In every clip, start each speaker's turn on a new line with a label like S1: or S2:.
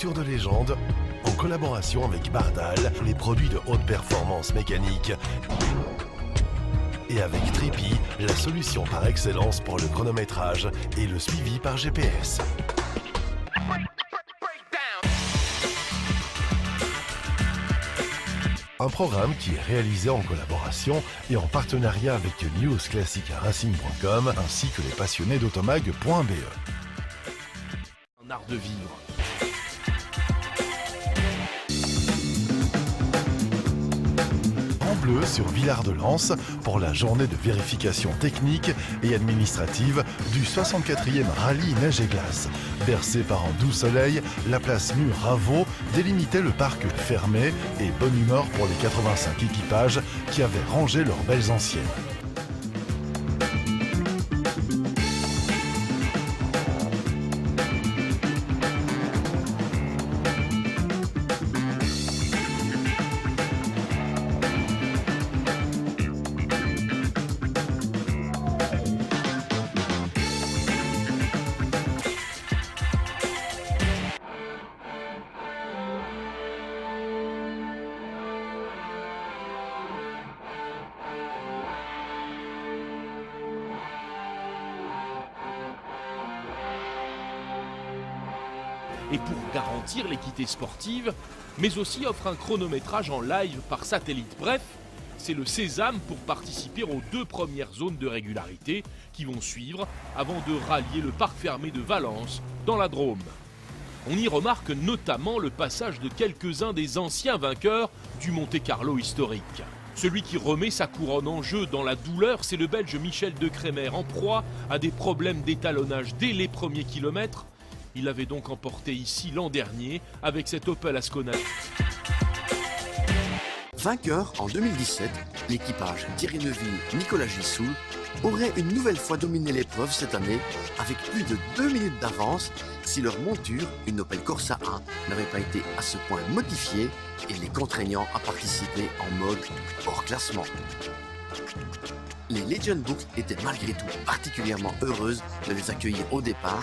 S1: voitures de légende, en collaboration avec Bardal, les produits de haute performance mécanique, et avec Tripi, la solution par excellence pour le chronométrage et le suivi par GPS. Un programme qui est réalisé en collaboration et en partenariat avec newsclassicracing.com ainsi que les passionnés d'automag.be.
S2: Un art de vivre.
S1: En bleu sur Villard-de-Lans pour la journée de vérification technique et administrative du 64e rallye neige et glace. Bercée par un doux soleil, la place Mur-Raveau délimitait le parc fermé et bonne humeur pour les 85 équipages qui avaient rangé leurs belles anciennes.
S2: Et pour garantir l'équité sportive, mais aussi offre un chronométrage en live par satellite. Bref, c'est le sésame pour participer aux 2 premières zones de régularité qui vont suivre avant de rallier le parc fermé de Valence dans la Drôme. On y remarque notamment le passage de quelques-uns des anciens vainqueurs du Monte-Carlo historique. Celui qui remet sa couronne en jeu dans la douleur, c'est le Belge Michel De Cremer, en proie à des problèmes d'étalonnage dès les premiers kilomètres. Il avait donc emporté ici l'an dernier avec cet Opel Ascona.
S3: Vainqueur en 2017, l'équipage Thierry Neuville-Nicolas Gissoul aurait une nouvelle fois dominé l'épreuve cette année avec plus de 2 minutes d'avance si leur monture, une Opel Corsa 1, n'avait pas été à ce point modifiée et les contraignant à participer en mode hors classement. Les Legend Books étaient malgré tout particulièrement heureuses de les accueillir au départ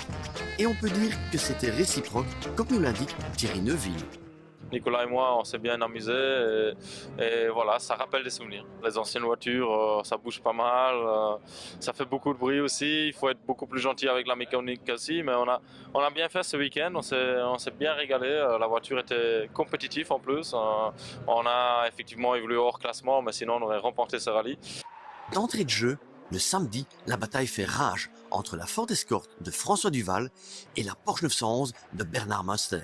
S3: et on peut dire que c'était réciproque comme nous l'indique Thierry Neuville.
S4: Nicolas et moi, on s'est bien amusés et voilà, ça rappelle des souvenirs. Les anciennes voitures, ça bouge pas mal, ça fait beaucoup de bruit aussi, il faut être beaucoup plus gentil avec la mécanique aussi, mais on a bien fait ce week-end, on s'est bien régalé, la voiture était compétitive en plus, on a effectivement évolué hors classement, mais sinon on aurait remporté ce rallye.
S3: D'entrée de jeu, le samedi, la bataille fait rage entre la Ford Escort de François Duval et la Porsche 911 de Bernard Munster.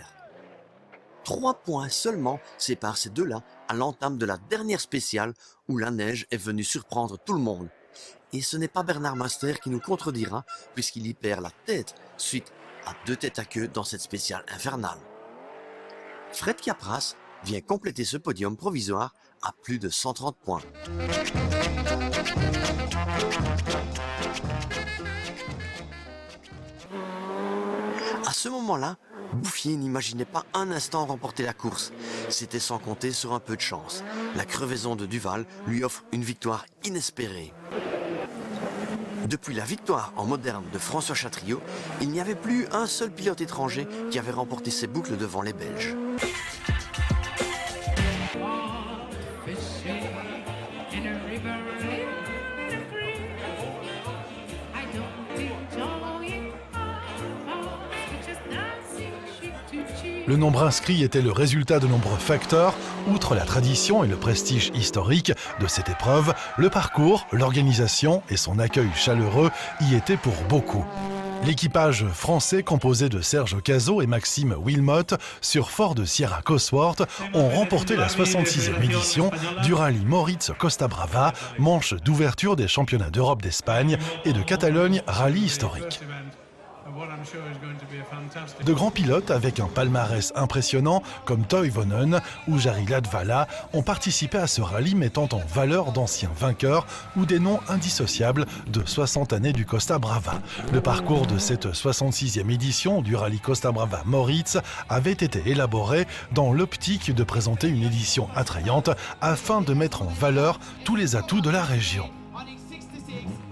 S3: 3 points seulement séparent ces deux-là à l'entame de la dernière spéciale où la neige est venue surprendre tout le monde. Et ce n'est pas Bernard Munster qui nous contredira puisqu'il y perd la tête suite à 2 têtes à queue dans cette spéciale infernale. Fred Capras vient compléter ce podium provisoire à plus de 130 points. À ce moment-là, Bouffier n'imaginait pas un instant remporter la course. C'était sans compter sur un peu de chance. La crevaison de Duval lui offre une victoire inespérée. Depuis la victoire en moderne de François Chatriot, il n'y avait plus un seul pilote étranger qui avait remporté ses boucles devant les Belges.
S1: Le nombre inscrit était le résultat de nombreux facteurs. Outre la tradition et le prestige historique de cette épreuve, le parcours, l'organisation et son accueil chaleureux y étaient pour beaucoup. L'équipage français composé de Serge Cazot et Maxime Wilmot sur Ford Sierra Cosworth ont remporté la 66e édition du rallye Moritz-Costa Brava, manche d'ouverture des championnats d'Europe d'Espagne et de Catalogne rallye historique. De grands pilotes avec un palmarès impressionnant comme Toivonen ou Jari Latvala ont participé à ce rallye mettant en valeur d'anciens vainqueurs ou des noms indissociables de 60 années du Costa Brava. Le parcours de cette 66e édition du rallye Costa Brava Moritz avait été élaboré dans l'optique de présenter une édition attrayante afin de mettre en valeur tous les atouts de la région.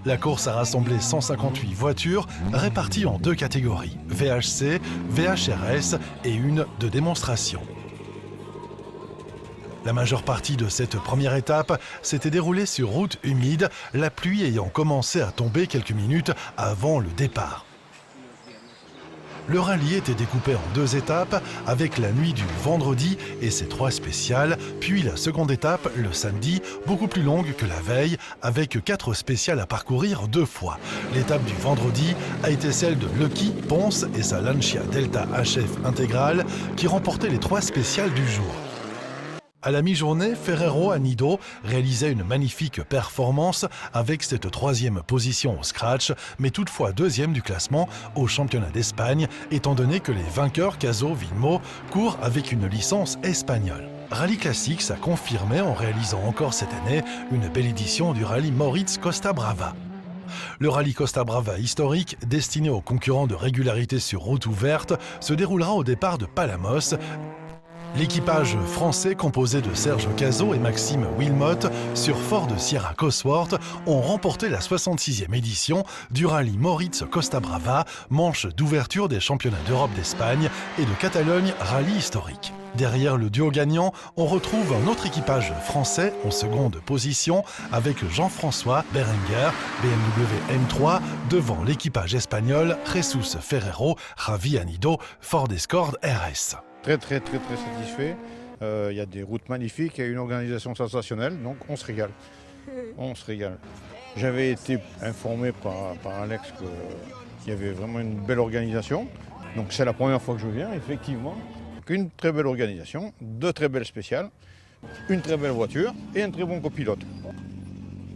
S1: La course a rassemblé 158 voitures réparties en 2 catégories, VHC, VHRS et une de démonstration. La majeure partie de cette première étape s'était déroulée sur route humide, la pluie ayant commencé à tomber quelques minutes avant le départ. Le rallye était découpé en 2 étapes, avec la nuit du vendredi et ses 3 spéciales, puis la seconde étape le samedi, beaucoup plus longue que la veille, avec 4 spéciales à parcourir 2 fois. L'étape du vendredi a été celle de Lucky Ponce et sa Lancia Delta HF intégrale, qui remportaient les 3 spéciales du jour. À la mi-journée, Ferrero Anido réalisait une magnifique performance avec cette 3e position au scratch, mais toutefois 2e du classement au championnat d'Espagne, étant donné que les vainqueurs Caso Vilmo courent avec une licence espagnole. Rallye Classics a confirmé en réalisant encore cette année une belle édition du rallye Moritz Costa Brava. Le rallye Costa Brava historique, destiné aux concurrents de régularité sur route ouverte, se déroulera au départ de Palamos. L'équipage français composé de Serge Cazot et Maxime Wilmot sur Ford Sierra Cosworth ont remporté la 66e édition du rallye Moritz Costa Brava, manche d'ouverture des championnats d'Europe d'Espagne et de Catalogne rallye historique. Derrière le duo gagnant, on retrouve un autre équipage français en seconde position avec Jean-François Berenguer, BMW M3, devant l'équipage espagnol Jesus Ferrero, Javi Anido, Ford Escort RS.
S5: Très satisfait. Il y a des routes magnifiques, il y a une organisation sensationnelle, donc on se régale. On se régale. J'avais été informé par Alex qu'il y avait vraiment une belle organisation. Donc c'est la première fois que je viens, effectivement. Une très belle organisation, 2 très belles spéciales, une très belle voiture et un très bon copilote.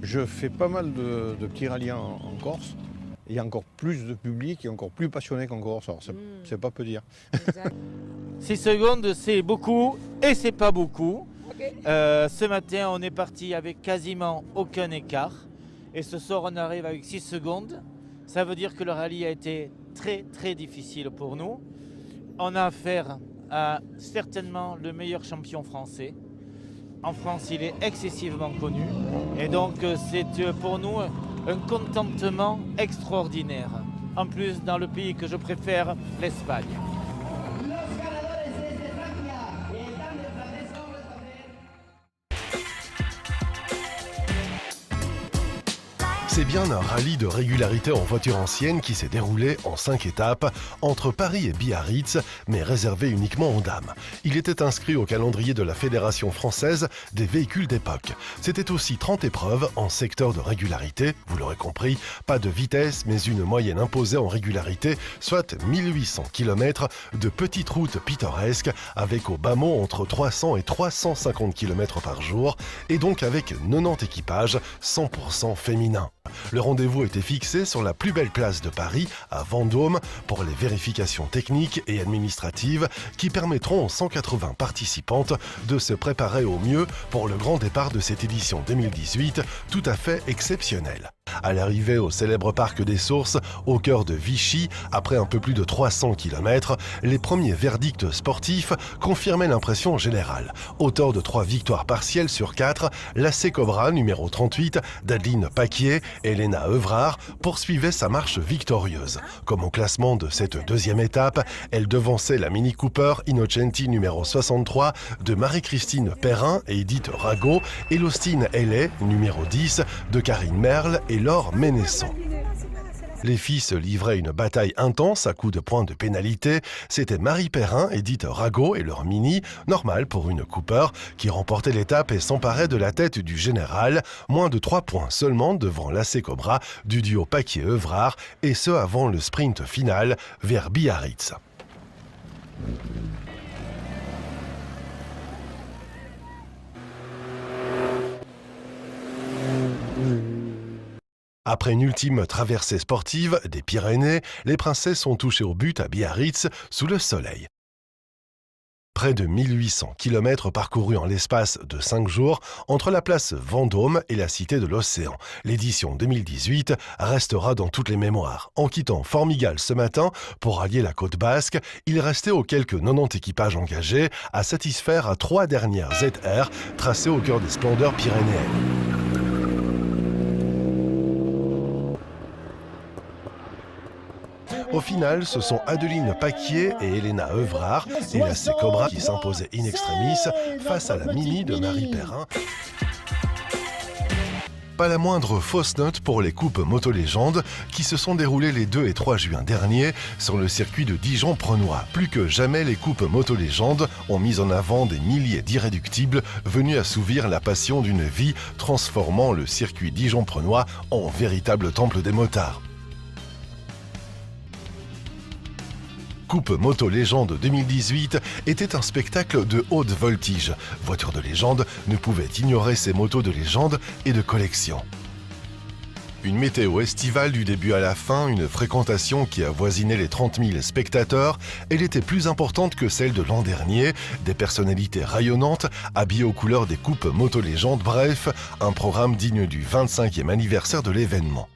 S5: Je fais pas mal de petits rallyes en Corse. Il y a encore plus de public et encore plus passionné qu'en Corse. Alors c'est pas peu dire.
S6: 6 secondes, c'est beaucoup et c'est pas beaucoup. Okay. Ce matin, on est parti avec quasiment aucun écart. Et ce soir, on arrive avec 6 secondes. Ça veut dire que le rallye a été très difficile pour nous. On a affaire à certainement le meilleur champion français. En France, il est excessivement connu. Et donc, c'est pour nous un contentement extraordinaire. En plus, dans le pays que je préfère, l'Espagne.
S1: C'est bien un rallye de régularité en voiture ancienne qui s'est déroulé en 5 étapes entre Paris et Biarritz, mais réservé uniquement aux dames. Il était inscrit au calendrier de la Fédération française des véhicules d'époque. C'était aussi 30 épreuves en secteur de régularité, vous l'aurez compris, pas de vitesse mais une moyenne imposée en régularité, soit 1800 km de petites routes pittoresques avec au bas mot entre 300 et 350 km par jour et donc avec 90 équipages 100% féminins. Le rendez-vous était fixé sur la plus belle place de Paris, à Vendôme, pour les vérifications techniques et administratives qui permettront aux 180 participantes de se préparer au mieux pour le grand départ de cette édition 2018, tout à fait exceptionnelle. À l'arrivée au célèbre parc des Sources, au cœur de Vichy, après un peu plus de 300 km, les premiers verdicts sportifs confirmaient l'impression générale. Auteur de 3 victoires partielles sur 4, l'AC Cobra numéro 38 d'Adeline Paquier et Elena Evrard poursuivait sa marche victorieuse. Comme au classement de cette 2e étape, elle devançait la Mini Cooper Innocenti numéro 63 de Marie-Christine Perrin et Edith Rago et l'Austin LA numéro 10 de Karine Merle et Laure Ménesson. Les filles se livraient une bataille intense à coups de points de pénalité. C'était Marie Perrin, Edith Rago et leur Mini, normal pour une Cooper, qui remportait l'étape et s'emparait de la tête du général. Moins de 3 points seulement devant l'AC Cobra du duo Paquier-Evrard, et ce avant le sprint final vers Biarritz. Après une ultime traversée sportive des Pyrénées, les princesses ont touché au but à Biarritz sous le soleil. Près de 1800 km parcourus en l'espace de 5 jours entre la place Vendôme et la Cité de l'Océan. L'édition 2018 restera dans toutes les mémoires. En quittant Formigal ce matin pour rallier la côte basque, il restait aux quelques 90 équipages engagés à satisfaire à 3 dernières ZR tracées au cœur des splendeurs pyrénéennes. Au final, ce sont Adeline Paquier et Elena Evrard et la C-Cobra qui s'imposaient in extremis face à la Mini de Marie Perrin. Pas la moindre fausse note pour les coupes Moto Légende qui se sont déroulées les 2 et 3 juin dernier sur le circuit de Dijon-Prenois. Plus que jamais, les coupes Moto Légende ont mis en avant des milliers d'irréductibles venus assouvir la passion d'une vie, transformant le circuit Dijon-Prenois en véritable temple des motards. Coupe Moto Légende 2018 était un spectacle de haute voltige. Voiture de légende ne pouvait ignorer ces motos de légende et de collection. Une météo estivale du début à la fin, une fréquentation qui avoisinait les 30 000 spectateurs, elle était plus importante que celle de l'an dernier, des personnalités rayonnantes, habillées aux couleurs des coupes Moto Légende, bref, un programme digne du 25e anniversaire de l'événement.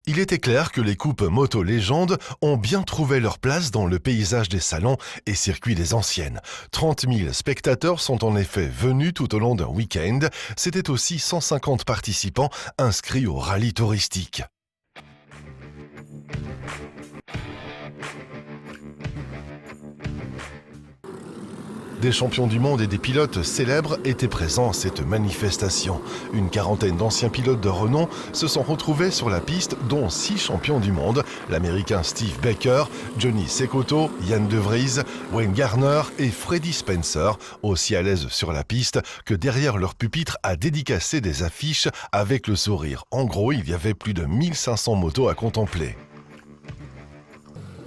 S1: Il était clair que les coupes Moto Légende ont bien trouvé leur place dans le paysage des salons et circuits des anciennes. 30 000 spectateurs sont en effet venus tout au long d'un week-end. C'était aussi 150 participants inscrits au rallye touristique. Des champions du monde et des pilotes célèbres étaient présents à cette manifestation. Une quarantaine d'anciens pilotes de renom se sont retrouvés sur la piste, dont 6 champions du monde, l'Américain Steve Baker, Johnny Cecotto, Yann De Vries, Wayne Garner et Freddie Spencer, aussi à l'aise sur la piste que derrière leur pupitre à dédicacer des affiches avec le sourire. En gros, il y avait plus de 1500 motos à contempler.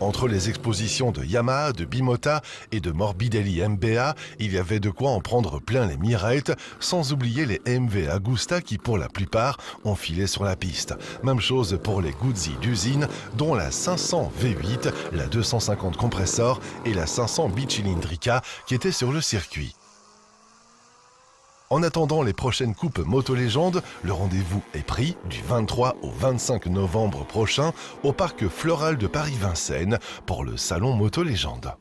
S1: Entre les expositions de Yamaha, de Bimota et de Morbidelli MBA, il y avait de quoi en prendre plein les mirettes, sans oublier les MV Agusta qui, pour la plupart, ont filé sur la piste. Même chose pour les Guzzi d'usine, dont la 500 V8, la 250 compressor et la 500 bicylindrica qui étaient sur le circuit. En attendant les prochaines coupes Moto Légende, le rendez-vous est pris du 23 au 25 novembre prochain au parc floral de Paris-Vincennes pour le salon Moto Légende.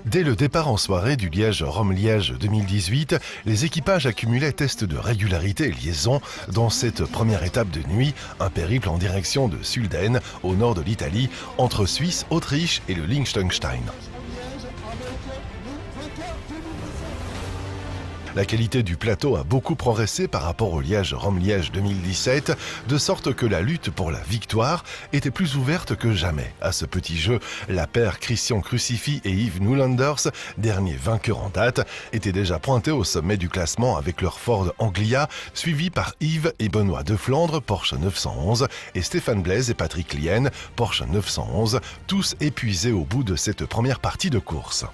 S1: Dès le départ en soirée du Liège-Rome-Liège 2018, les équipages accumulaient tests de régularité et liaison dans cette première étape de nuit, un périple en direction de Sülden, au nord de l'Italie, entre Suisse, Autriche et le Liechtenstein. La qualité du plateau a beaucoup progressé par rapport au Liège-Rome-Liège 2017, de sorte que la lutte pour la victoire était plus ouverte que jamais. À ce petit jeu, la paire Christian Crucifix et Yves Newlanders, dernier vainqueur en date, étaient déjà pointés au sommet du classement avec leur Ford Anglia, suivis par Yves et Benoît de Flandre, Porsche 911, et Stéphane Blaise et Patrick Lien, Porsche 911, tous épuisés au bout de cette première partie de course.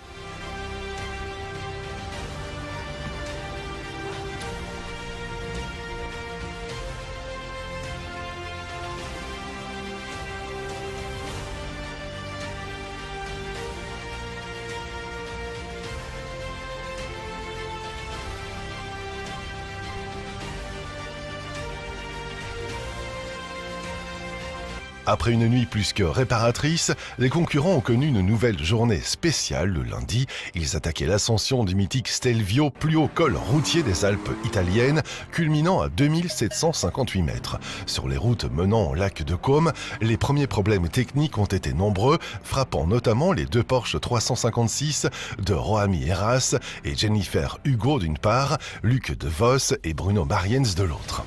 S1: Après une nuit plus que réparatrice, les concurrents ont connu une nouvelle journée spéciale le lundi. Ils attaquaient l'ascension du mythique Stelvio, plus haut col routier des Alpes italiennes, culminant à 2758 mètres. Sur les routes menant au lac de Côme, les premiers problèmes techniques ont été nombreux, frappant notamment les 2 Porsche 356 de Roami Heras et Jennifer Hugo d'une part, Luc De Vos et Bruno Mariens de l'autre.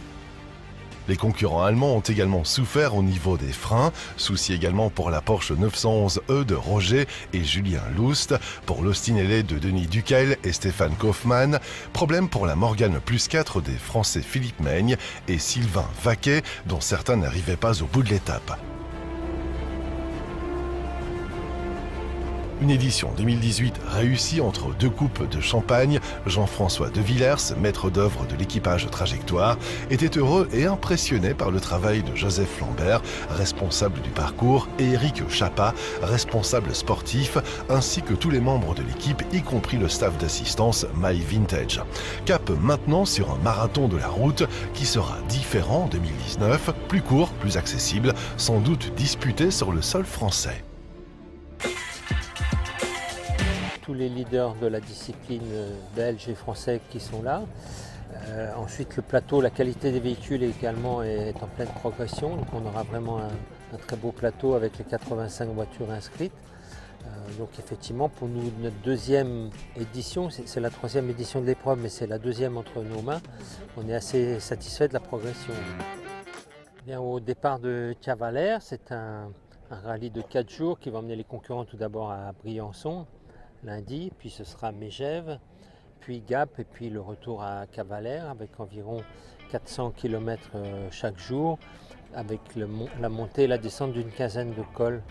S1: Les concurrents allemands ont également souffert au niveau des freins, souci également pour la Porsche 911E de Roger et Julien Loust, pour l'Austin LA de Denis Duquel et Stéphane Kaufmann, problème pour la Morgane Plus 4 des Français Philippe Meigne et Sylvain Vaquet, dont certains n'arrivaient pas au bout de l'étape. Une édition 2018 réussie entre 2 coupes de champagne. Jean-François de Villers, maître d'œuvre de l'équipage Trajectoire, était heureux et impressionné par le travail de Joseph Lambert, responsable du parcours, et Eric Chapa, responsable sportif, ainsi que tous les membres de l'équipe, y compris le staff d'assistance My Vintage. Cap maintenant sur un marathon de la route qui sera différent en 2019, plus court, plus accessible, sans doute disputé sur le sol français.
S7: tous les leaders de la discipline belge et français qui sont là. Ensuite, le plateau, la qualité des véhicules également est en pleine progression. Donc on aura vraiment un très beau plateau avec les 85 voitures inscrites. Donc effectivement, pour nous, notre deuxième édition, c'est la troisième édition de l'épreuve, mais c'est la deuxième entre nos mains. On est assez satisfait de la progression. Bien, au départ de Cavalère, c'est un rallye de 4 jours qui va emmener les concurrents tout d'abord à Briançon, lundi, puis ce sera Megève, puis Gap, et puis le retour à Cavalère avec environ 400 km chaque jour, avec la montée et la descente d'une quinzaine de cols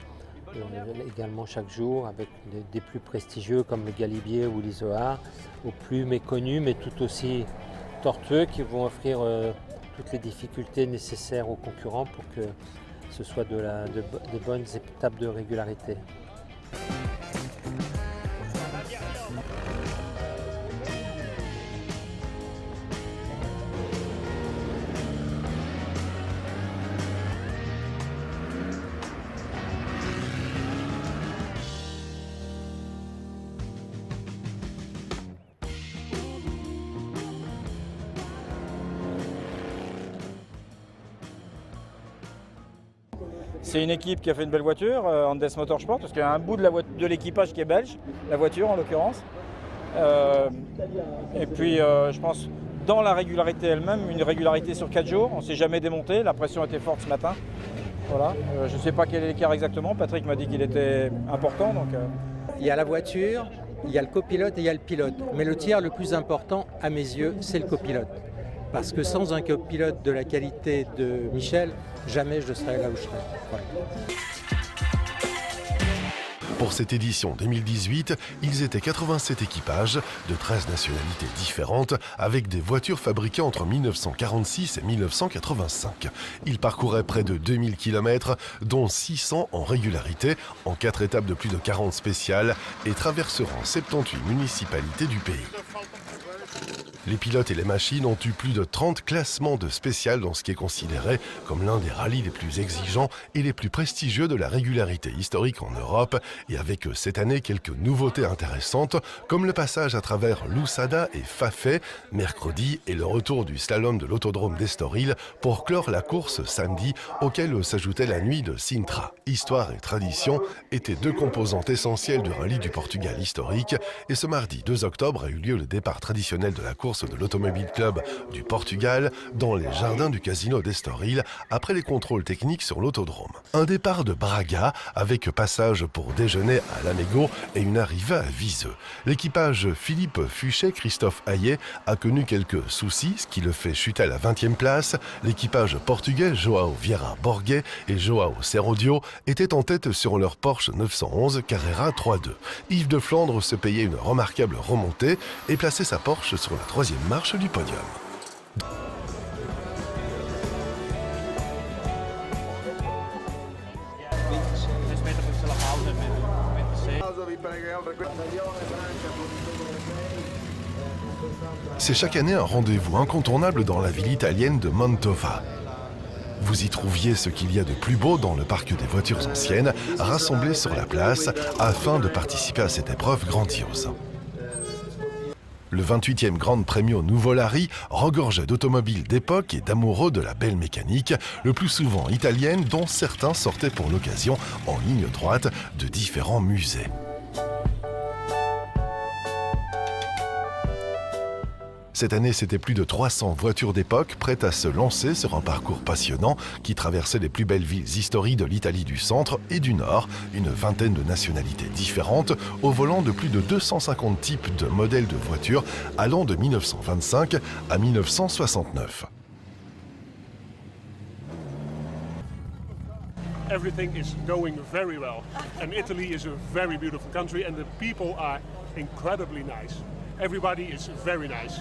S7: également chaque jour, avec des plus prestigieux comme le Galibier ou l'Izoard, aux plus méconnus mais tout aussi tortueux qui vont offrir toutes les difficultés nécessaires aux concurrents pour que ce soit de bonnes étapes de régularité.
S8: C'est une équipe qui a fait une belle voiture, Andes Motorsport, parce qu'il y a un bout de l'équipage qui est belge, la voiture en l'occurrence. Et puis je pense dans la régularité elle-même, une régularité sur 4 jours, on ne s'est jamais démonté, la pression était forte ce matin. Voilà. Je ne sais pas quel est l'écart exactement, Patrick m'a dit qu'il était important. Donc,
S9: Il y a la voiture, il y a le copilote et il y a le pilote. Mais le tiers le plus important à mes yeux, c'est le copilote. Parce que sans un copilote de la qualité de Michel, jamais je serais là où je serais. Voilà.
S1: Pour cette édition 2018, ils étaient 87 équipages de 13 nationalités différentes avec des voitures fabriquées entre 1946 et 1985. Ils parcouraient près de 2000 km, dont 600 en régularité, en 4 étapes de plus de 40 spéciales et traverseront 78 municipalités du pays. Les pilotes et les machines ont eu plus de 30 classements de spécial dans ce qui est considéré comme l'un des rallyes les plus exigeants et les plus prestigieux de la régularité historique en Europe, et avec cette année quelques nouveautés intéressantes comme le passage à travers Lousada et Fafay mercredi et le retour du slalom de l'autodrome d'Estoril pour clore la course samedi, auquel s'ajoutait la nuit de Sintra. Histoire et tradition étaient deux composantes essentielles du rallye du Portugal historique, et ce mardi 2 octobre a eu lieu le départ traditionnel de la course de l'Automobile Club du Portugal dans les jardins du casino d'Estoril après les contrôles techniques sur l'autodrome. Un départ de Braga avec passage pour déjeuner à Lamego et une arrivée à Viseu. L'équipage Philippe Fuchet-Christophe Hayet a connu quelques soucis, ce qui le fait chuter à la 20e place. L'équipage portugais Joao Vieira Borguet et Joao Serrodio étaient en tête sur leur Porsche 911 Carrera 3.2. Yves de Flandre se payait une remarquable remontée et plaçait sa Porsche sur la 3e marche du podium. C'est chaque année un rendez-vous incontournable dans la ville italienne de Mantova. Vous y trouviez ce qu'il y a de plus beau dans le parc des voitures anciennes, rassemblées sur la place afin de participer à cette épreuve grandiose. Le 28e Grand Premio Nuvolari regorgeait d'automobiles d'époque et d'amoureux de la belle mécanique, le plus souvent italienne, dont certains sortaient pour l'occasion en ligne droite de différents musées. Cette année, c'était plus de 300 voitures d'époque prêtes à se lancer sur un parcours passionnant qui traversait les plus belles villes historiques de l'Italie du centre et du nord, une vingtaine de nationalités différentes, au volant de plus de 250 types de modèles de voitures allant de 1925 à 1969.
S10: Everything is going very well, and Italy is a very beautiful country, and the people are incredibly nice. Everybody is very nice.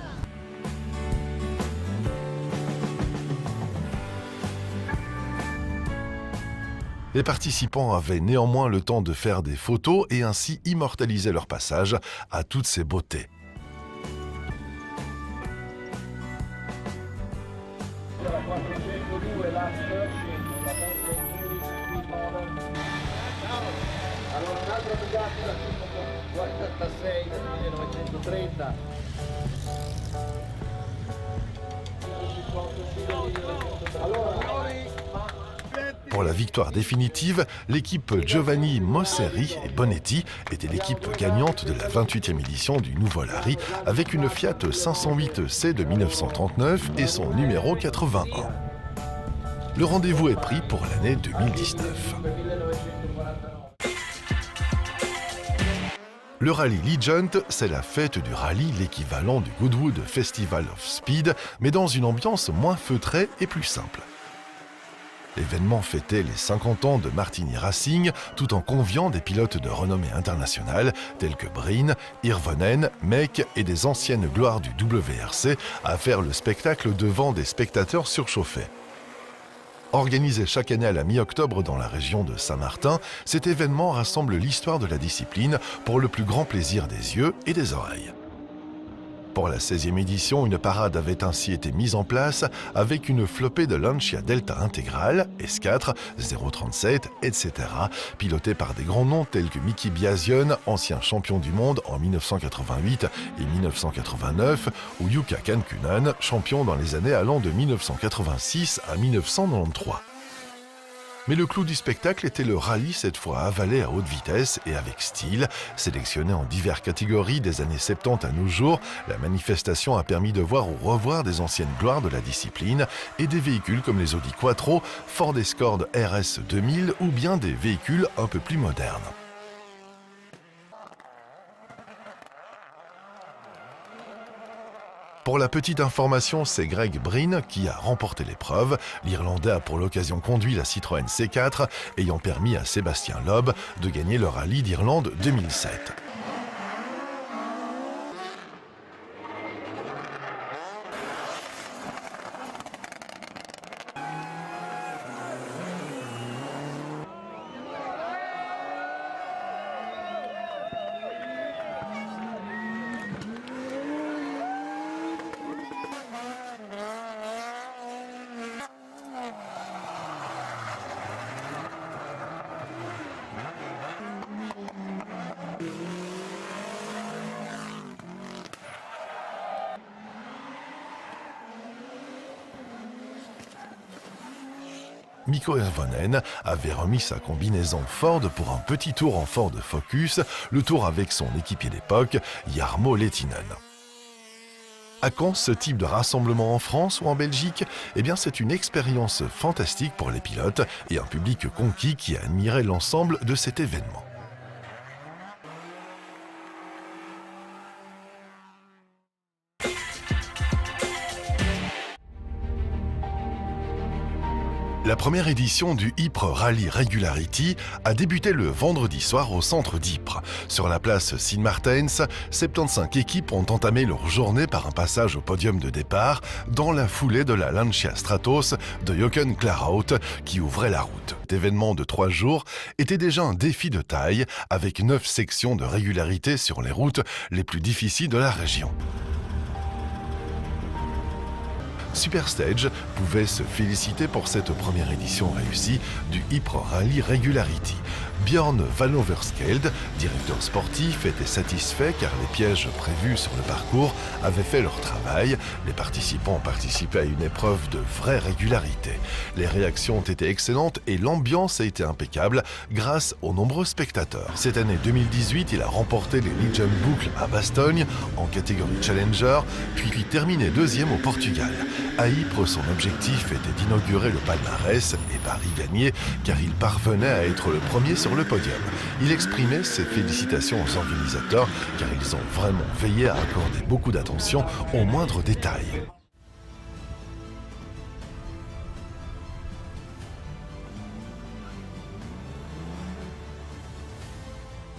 S1: Les participants avaient néanmoins le temps de faire des photos et ainsi immortaliser leur passage à toutes ces beautés. Pour la victoire définitive, l'équipe Giovanni Mosseri et Bonetti était l'équipe gagnante de la 28e édition du Nouveau Lari avec une Fiat 508C de 1939 et son numéro 81. Le rendez-vous est pris pour l'année 2019. Le Rally Legend, c'est la fête du rallye, l'équivalent du Goodwood Festival of Speed, mais dans une ambiance moins feutrée et plus simple. L'événement fêtait les 50 ans de Martini Racing, tout en conviant des pilotes de renommée internationale tels que Breen, Hirvonen, Meek et des anciennes gloires du WRC à faire le spectacle devant des spectateurs surchauffés. Organisé chaque année à la mi-octobre dans la région de Saint-Martin, cet événement rassemble l'histoire de la discipline pour le plus grand plaisir des yeux et des oreilles. Pour la 16e édition, une parade avait ainsi été mise en place avec une flopée de Lancia Delta intégrale, S4, 037, etc., pilotée par des grands noms tels que Miki Biasion, ancien champion du monde en 1988 et 1989, ou Jukka Kankkunen, champion dans les années allant de 1986 à 1993. Mais le clou du spectacle était le rallye, cette fois avalé à haute vitesse et avec style. Sélectionné en diverses catégories des années 70 à nos jours, la manifestation a permis de voir ou revoir des anciennes gloires de la discipline et des véhicules comme les Audi Quattro, Ford Escort RS 2000 ou bien des véhicules un peu plus modernes. Pour la petite information, c'est Greg Breen qui a remporté l'épreuve. L'Irlandais a pour l'occasion conduit la Citroën C4, ayant permis à Sébastien Loeb de gagner le rallye d'Irlande 2007. Mikko Hirvonen avait remis sa combinaison Ford pour un petit tour en Ford Focus, le tour avec son équipier d'époque, Jarmo Lehtinen. À quand ce type de rassemblement en France ou en Belgique ? Eh bien, c'est une expérience fantastique pour les pilotes et un public conquis qui a admiré l'ensemble de cet événement. La première édition du Ypres Rally Regularity a débuté le vendredi soir au centre d'Ypres. Sur la place Sint-Maartens, 75 équipes ont entamé leur journée par un passage au podium de départ dans la foulée de la Lancia Stratos de Jochen Claraut qui ouvrait la route. Cet événement de 3 jours était déjà un défi de taille avec 9 sections de régularité sur les routes les plus difficiles de la région. Superstage pouvait se féliciter pour cette première édition réussie du Ypres Rally Regularity. Björn Vanoverskeld, directeur sportif, était satisfait car les pièges prévus sur le parcours avaient fait leur travail. Les participants participaient à une épreuve de vraie régularité. Les réactions ont été excellentes et l'ambiance a été impeccable grâce aux nombreux spectateurs. Cette année 2018, il a remporté les Legion Boucles à Bastogne en catégorie Challenger, puis terminé 2e au Portugal. À Ypres, son objectif était d'inaugurer le palmarès et Paris gagné car il parvenait à être le premier sur le podium. Il exprimait ses félicitations aux organisateurs car ils ont vraiment veillé à accorder beaucoup d'attention aux moindres détails.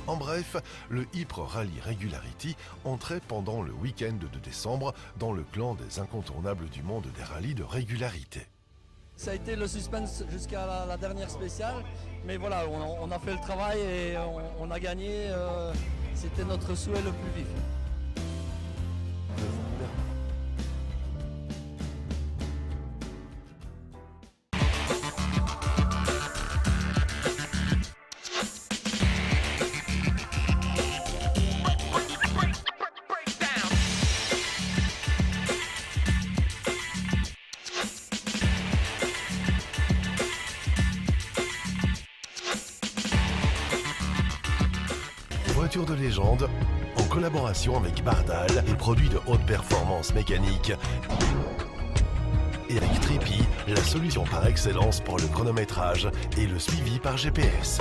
S1: En bref, le Ypres Rally Regularity entrait pendant le week-end de décembre dans le clan des incontournables du monde des rallyes de régularité.
S11: Ça a été le suspense jusqu'à la dernière spéciale, mais voilà, on a fait le travail et on a gagné, c'était notre souhait le plus vif.
S1: voiture de légende, en collaboration avec Bardal, les produits de haute performance mécanique, et avec Trippy, la solution par excellence pour le chronométrage et le suivi par GPS.